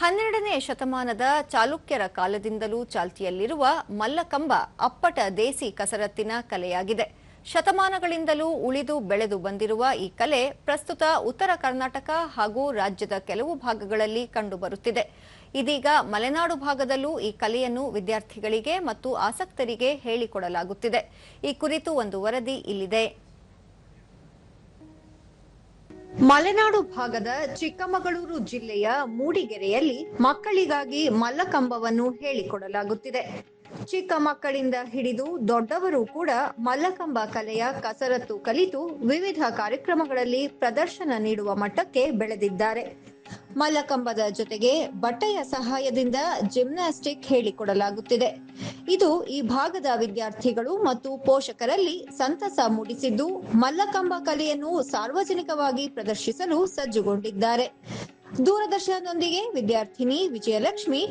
12ನೇ ಶತಮಾನದ ಚಾಲುಕ್ಯರ ಕಾಲದಿಂದಲೂ ಚಾಲ್ತಿಯಲ್ಲಿರುವ ಮಲ್ಲಕಂಬ ಅಪ್ಪಟ ದೇಸಿ ಕಸರತ್ತಿನ ಕಲೆಯಾಗಿದೆ. ಶತಮಾನಗಳಿಂದಲೂ ಉಳಿದು ಬೆಳೆದು ಬಂದಿರುವ ಈ ಕಲೆ ಪ್ರಸ್ತುತ ಉತ್ತರ ಕರ್ನಾಟಕ ಹಾಗೂ ರಾಜ್ಯದ ಕೆಲವು ಭಾಗಗಳಲ್ಲಿ ಕಂಡುಬರುತ್ತಿದೆ. ಇದೀಗ ಮಲೆನಾಡು ಭಾಗದಲ್ಲೂ ಈ ಕಲೆಯನ್ನು ವಿದ್ಯಾರ್ಥಿಗಳಿಗೆ ಮತ್ತು ಆಸಕ್ತರಿಗೆ ಹೇಳಿಕೊಡಲಾಗುತ್ತಿದೆ. ಈ ಕುರಿತು ಒಂದು ವರದಿ ಇಲ್ಲಿದೆ. ಮಲೆನಾಡು ಭಾಗದ ಚಿಕ್ಕಮಗಳೂರು ಜಿಲ್ಲೆಯ ಮೂಡಿಗೆರೆಯಲ್ಲಿ ಮಕ್ಕಳಿಗಾಗಿ ಮಲ್ಲಕಂಬವನ್ನು ಹೇಳಿಕೊಡಲಾಗುತ್ತಿದೆ. ಚಿಕ್ಕ ಮಕ್ಕಳಿಂದ ಹಿಡಿದು ದೊಡ್ಡವರು ಕೂಡ ಮಲ್ಲಕಂಬ ಕಲೆಯ ಕಸರತ್ತು ಕಲಿತು ವಿವಿಧ ಕಾರ್ಯಕ್ರಮಗಳಲ್ಲಿ ಪ್ರದರ್ಶನ ನೀಡುವ ಮಟ್ಟಕ್ಕೆ ಬೆಳೆದಿದ್ದಾರೆ. ಮಲ್ಲಕಂಬದ ಜೊತೆಗೆ ಬಟ್ಟೆಯ ಸಹಾಯದಿಂದ ಜಿಮ್ನಾಸ್ಟಿಕ್ ಹೇಳಿಕೊಡಲಾಗುತ್ತಿದೆ. ಇದು ಈ ಭಾಗದ ವಿದ್ಯಾರ್ಥಿಗಳು ಮತ್ತು ಪೋಷಕರಲ್ಲಿ ಸಂತಸ ಮೂಡಿಸಿದ್ದು, ಮಲ್ಲಕಂಬ ಕಲೆಯನ್ನು ಸಾರ್ವಜನಿಕವಾಗಿ ಪ್ರದರ್ಶಿಸಲು ಸಜ್ಜುಗೊಂಡಿದ್ದಾರೆ. ದೂರದರ್ಶನದೊಂದಿಗೆ ವಿದ್ಯಾರ್ಥಿನಿ ವಿಜಯಲಕ್ಷ್ಮಿ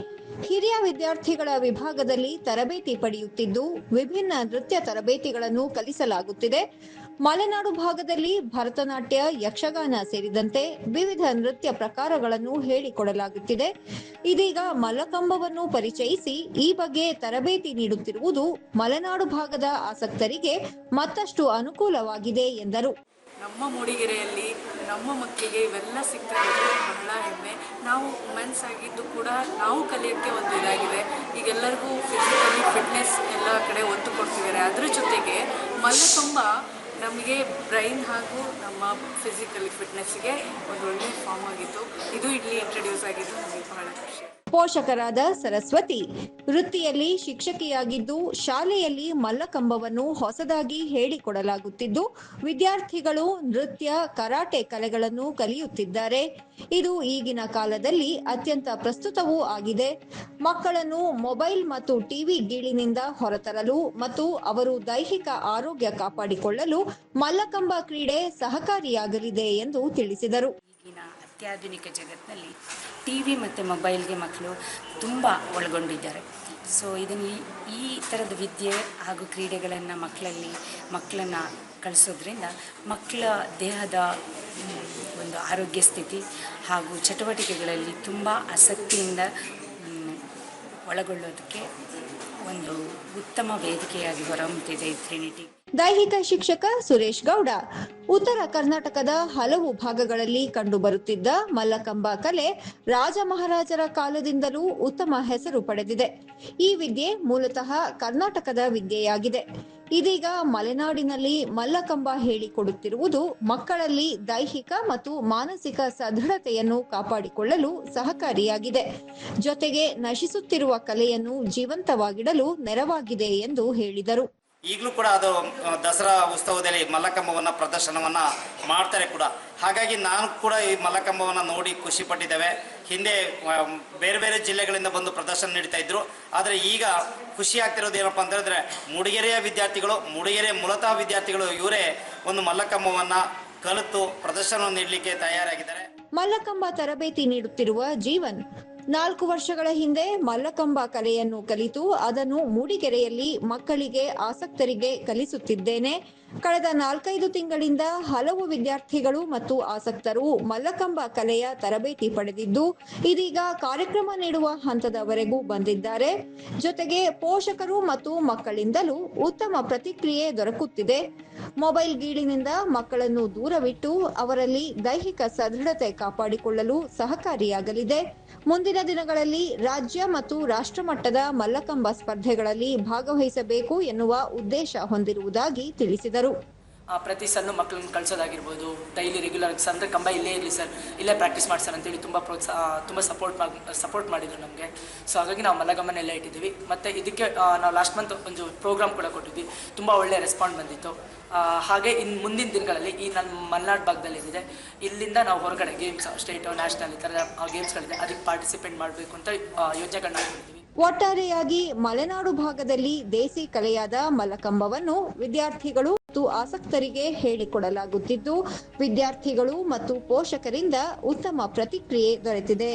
ಹಿರಿಯ ವಿದ್ಯಾರ್ಥಿಗಳ ವಿಭಾಗದಲ್ಲಿ ತರಬೇತಿ ಪಡೆಯುತ್ತಿದ್ದು, ವಿಭಿನ್ನ ನೃತ್ಯ ತರಬೇತಿಗಳನ್ನು ಕಲಿಸಲಾಗುತ್ತಿದೆ. ಮಲೆನಾಡು ಭಾಗದಲ್ಲಿ ಭರತನಾಟ್ಯ, ಯಕ್ಷಗಾನ ಸೇರಿದಂತೆ ವಿವಿಧ ನೃತ್ಯ ಪ್ರಕಾರಗಳನ್ನು ಹೇಳಿಕೊಡಲಾಗುತ್ತಿದೆ. ಇದೀಗ ಮಲ್ಲಕಂಬವನ್ನು ಪರಿಚಯಿಸಿ ಈ ಬಗ್ಗೆ ತರಬೇತಿ ನೀಡುತ್ತಿರುವುದು ಮಲೆನಾಡು ಭಾಗದ ಆಸಕ್ತರಿಗೆ ಮತ್ತಷ್ಟು ಅನುಕೂಲವಾಗಿದೆ ಎಂದರು. ನಮ್ಮ ಮೂಡಿಗೆರೆಯಲ್ಲಿ ನಮ್ಮ ಮಕ್ಕಳಿಗೆ ಇವೆಲ್ಲ ಸಿಗ್ತಾ ಇರೋದು ಬಹಳ ಹೆಮ್ಮೆ. ನಾವು ವುಮೆನ್ಸ್ ಆಗಿದ್ದು ಕೂಡ ನಾವು ಕಲಿಯೋಕ್ಕೆ ಒಂದು ಇದಾಗಿದೆ. ಈಗೆಲ್ಲರಿಗೂ ಫಿಸಿಕಲಿ ಫಿಟ್ನೆಸ್ ಎಲ್ಲ ಕಡೆ ಒತ್ತು ಕೊಡ್ತಿದ್ದಾರೆ. ಅದ್ರ ಜೊತೆಗೆ ಮಲ್ಲಕಂಬ ನಮಗೆ ಬ್ರೈನ್ ಹಾಗೂ ನಮ್ಮ ಫಿಸಿಕಲಿ ಫಿಟ್ನೆಸ್ಗೆ ಒಂದು ಒಳ್ಳೆಯ ಫಾರ್ಮ್ ಆಗಿತ್ತು. ಇದು ಇಲ್ಲಿ ಇಂಟ್ರೊಡ್ಯೂಸ್ ಆಗಿದ್ದು ನಮಗೆ ಬಹಳ ಖುಷಿ. ಪೋಷಕರಾದ ಸರಸ್ವತಿ ವೃತ್ತಿಯಲ್ಲಿ ಶಿಕ್ಷಕಿಯಾಗಿದ್ದು, ಶಾಲೆಯಲ್ಲಿ ಮಲ್ಲಕಂಬವನ್ನು ಹೊಸದಾಗಿ ಹೇಳಿಕೊಡಲಾಗುತ್ತಿದ್ದು, ವಿದ್ಯಾರ್ಥಿಗಳು ನೃತ್ಯ, ಕರಾಟೆ ಕಲೆಗಳನ್ನು ಕಲಿಯುತ್ತಿದ್ದಾರೆ. ಇದು ಈಗಿನ ಕಾಲದಲ್ಲಿ ಅತ್ಯಂತ ಪ್ರಸ್ತುತವೂ ಆಗಿದೆ. ಮಕ್ಕಳನ್ನು ಮೊಬೈಲ್ ಮತ್ತು ಟಿವಿ ಗೀಳಿನಿಂದ ಹೊರತರಲು ಮತ್ತು ಅವರು ದೈಹಿಕ ಆರೋಗ್ಯ ಕಾಪಾಡಿಕೊಳ್ಳಲು ಮಲ್ಲಕಂಬ ಕ್ರೀಡೆ ಸಹಕಾರಿಯಾಗಲಿದೆ ಎಂದು ತಿಳಿಸಿದರು. ಅತ್ಯಾಧುನಿಕ ಜಗತ್ತಿನಲ್ಲಿ ಟಿವಿ ಮತ್ತು ಮೊಬೈಲ್ಗೆ ಮಕ್ಕಳು ತುಂಬ ಒಳಗೊಂಡಿದ್ದಾರೆ. ಸೊ ಇದನ್ನು ಈ ಥರದ ವಿದ್ಯೆ ಹಾಗೂ ಕ್ರೀಡೆಗಳನ್ನು ಮಕ್ಕಳನ್ನು ಕಳಿಸೋದ್ರಿಂದ ಮಕ್ಕಳ ದೇಹದ ಒಂದು ಆರೋಗ್ಯ ಸ್ಥಿತಿ ಹಾಗೂ ಚಟುವಟಿಕೆಗಳಲ್ಲಿ ತುಂಬ ಆಸಕ್ತಿಯಿಂದ ಒಳಗೊಳ್ಳೋದಕ್ಕೆ ಒಂದು ಉತ್ತಮ ವೇದಿಕೆಯಾಗಿ ಹೊರಹೊಮ್ಮುತ್ತಿದೆ ಟ್ರಿನಿಟಿ. ದೈಹಿಕ ಶಿಕ್ಷಕ ಸುರೇಶ್ ಗೌಡ ಉತ್ತರ ಕರ್ನಾಟಕದ ಹಲವು ಭಾಗಗಳಲ್ಲಿ ಕಂಡುಬರುತ್ತಿದ್ದ ಮಲ್ಲಕಂಬ ಕಲೆ ರಾಜ ಮಹಾರಾಜರ ಕಾಲದಿಂದಲೂ ಉತ್ತಮ ಹೆಸರು ಪಡೆದಿದೆ. ಈ ವಿದ್ಯೆ ಮೂಲತಃ ಕರ್ನಾಟಕದ ವಿದ್ಯೆಯಾಗಿದೆ. ಇದೀಗ ಮಲೆನಾಡಿನಲ್ಲಿ ಮಲ್ಲಕಂಬ ಹೇಳಿಕೊಡುತ್ತಿರುವುದು ಮಕ್ಕಳಲ್ಲಿ ದೈಹಿಕ ಮತ್ತು ಮಾನಸಿಕ ಸದೃಢತೆಯನ್ನು ಕಾಪಾಡಿಕೊಳ್ಳಲು ಸಹಕಾರಿಯಾಗಿದೆ. ಜೊತೆಗೆ ನಶಿಸುತ್ತಿರುವ ಕಲೆಯನ್ನು ಜೀವಂತವಾಗಿಡಲು ನೆರವಾಗಿದೆ ಎಂದು ಹೇಳಿದರು. ಈಗಲೂ ಕೂಡ ಅದು ದಸರಾ ಉತ್ಸವದಲ್ಲಿ ಮಲ್ಲಕಂಬವನ್ನು ಪ್ರದರ್ಶನವನ್ನು ಮಾಡ್ತಾರೆ ಕೂಡ. ಹಾಗಾಗಿ ನಾನು ಕೂಡ ಈ ಮಲ್ಲಕಂಬವನ್ನು ನೋಡಿ ಖುಷಿ ಪಟ್ಟಿದ್ದೇವೆ. ಹಿಂದೆ ಬೇರೆ ಬೇರೆ ಜಿಲ್ಲೆಗಳಿಂದ ಬಂದು ಪ್ರದರ್ಶನ ನೀಡ್ತಾ ಇದ್ರು. ಆದರೆ ಈಗ ಖುಷಿ ಆಗ್ತಿರೋದು ಏನಪ್ಪ ಅಂತಂದರೆ ಮೂಡಿಗೆರೆಯ ವಿದ್ಯಾರ್ಥಿಗಳು, ಮೂಡಿಗೆರೆಯ ಮೂಲತಃ ವಿದ್ಯಾರ್ಥಿಗಳು ಇವರೇ ಒಂದು ಮಲ್ಲಕಂಬವನ್ನು ಕಲಿತು ಪ್ರದರ್ಶನವನ್ನು ನೀಡಲಿಕ್ಕೆ ತಯಾರಾಗಿದ್ದಾರೆ. ಮಲ್ಲಕಂಬ ತರಬೇತಿ ನೀಡುತ್ತಿರುವ ಜೀವನ್ 4 ವರ್ಷಗಳ ಹಿಂದೆ ಮಲ್ಲಕಂಬ ಕಲೆಯನ್ನು ಕಲಿತು ಅದನ್ನು ಮೂಡಿಗೆರೆಯಲ್ಲಿ ಮಕ್ಕಳಿಗೆ ಆಸಕ್ತರಿಗೆ ಕಲಿಸುತ್ತಿದ್ದೇನೆ. ಕಳೆದ 4-5 ತಿಂಗಳಿಂದ ಹಲವು ವಿದ್ಯಾರ್ಥಿಗಳು ಮತ್ತು ಆಸಕ್ತರು ಮಲ್ಲಕಂಬ ಕಲೆಯ ತರಬೇತಿ ಪಡೆದಿದ್ದು, ಇದೀಗ ಕಾರ್ಯಕ್ರಮ ನೀಡುವ ಹಂತದವರೆಗೂ ಬಂದಿದ್ದಾರೆ. ಜೊತೆಗೆ ಪೋಷಕರು ಮತ್ತು ಮಕ್ಕಳಿಂದಲೂ ಉತ್ತಮ ಪ್ರತಿಕ್ರಿಯೆ ದೊರಕುತ್ತಿದೆ. ಮೊಬೈಲ್ ಗೀಳಿನಿಂದ ಮಕ್ಕಳನ್ನು ದೂರವಿಟ್ಟು ಅವರಲ್ಲಿ ದೈಹಿಕ ಸದೃಢತೆ ಕಾಪಾಡಿಕೊಳ್ಳಲು ಸಹಕಾರಿಯಾಗಲಿದೆ. ಮುಂದಿನ ದಿನಗಳಲ್ಲಿ ರಾಜ್ಯ ಮತ್ತು ರಾಷ್ಟ್ರ ಮಟ್ಟದ ಮಲ್ಲಕಂಬ ಸ್ಪರ್ಧೆಗಳಲ್ಲಿ ಭಾಗವಹಿಸಬೇಕು ಎನ್ನುವ ಉದ್ದೇಶ ಹೊಂದಿರುವುದಾಗಿ ತಿಳಿಸಿದರು. ಪ್ರತಿ ಸಣ್ಣ ಮಕ್ಕಳನ್ನು ಕಳಿಸೋದಾಗಿರ್ಬೋದು, ಡೈಲಿ ರೆಗ್ಯುಲರ್ ಅಂದರೆ ಕಂಬ ಇಲ್ಲೇ ಇರಲಿ ಸರ್, ಇಲ್ಲೇ ಪ್ರಾಕ್ಟೀಸ್ ಮಾಡಿ ಸರ್ ಅಂತೇಳಿ ತುಂಬ ಸಪೋರ್ಟ್ ಮಾಡಿದ್ರು ನಮಗೆ. ಸೊ ಹಾಗಾಗಿ ನಾವು ಮಲ್ಲಕಂಬನೆಲ್ಲ ಇಟ್ಟಿದ್ದೀವಿ. ಮತ್ತು ಇದಕ್ಕೆ ನಾವು ಲಾಸ್ಟ್ ಮಂತ್ ಒಂದು ಪ್ರೋಗ್ರಾಮ್ ಕೂಡ ಕೊಟ್ಟಿದ್ವಿ. ತುಂಬ ಒಳ್ಳೆಯ ರೆಸ್ಪಾಂಡ್ ಬಂದಿತ್ತು. ಹಾಗೆ ಇನ್ನು ಮುಂದಿನ ದಿನಗಳಲ್ಲಿ ಈ ನನ್ನ ಮಲೆನಾಡು ಭಾಗದಲ್ಲಿದೆ, ಇಲ್ಲಿಂದ ನಾವು ಹೊರಗಡೆ ಗೇಮ್ಸ್, ಸ್ಟೇಟು, ನ್ಯಾಷನಲ್ ಈ ಥರ ಗೇಮ್ಸ್ಗಳಿದೆ, ಅದಕ್ಕೆ ಪಾರ್ಟಿಸಿಪೇಟ್ ಮಾಡಬೇಕು ಅಂತ ಯೋಜನೆಗಳನ್ನ ಹಾಕೊಂಡಿದ್ದೀವಿ. ಒಟ್ಟಾರೆಯಾಗಿ ಮಲೆನಾಡು ಭಾಗದಲ್ಲಿ ದೇಸಿ ಕಲೆಯಾದ ಮಲ್ಲಕಂಬವನ್ನು ವಿದ್ಯಾರ್ಥಿಗಳು ಮತ್ತು ಆಸಕ್ತರಿಗೆ ಹೇಳಿಕೊಡಲಾಗುತ್ತಿದ್ದು, ವಿದ್ಯಾರ್ಥಿಗಳು ಮತ್ತು ಪೋಷಕರಿಂದ ಉತ್ತಮ ಪ್ರತಿಕ್ರಿಯೆ ದೊರೆತಿದೆ.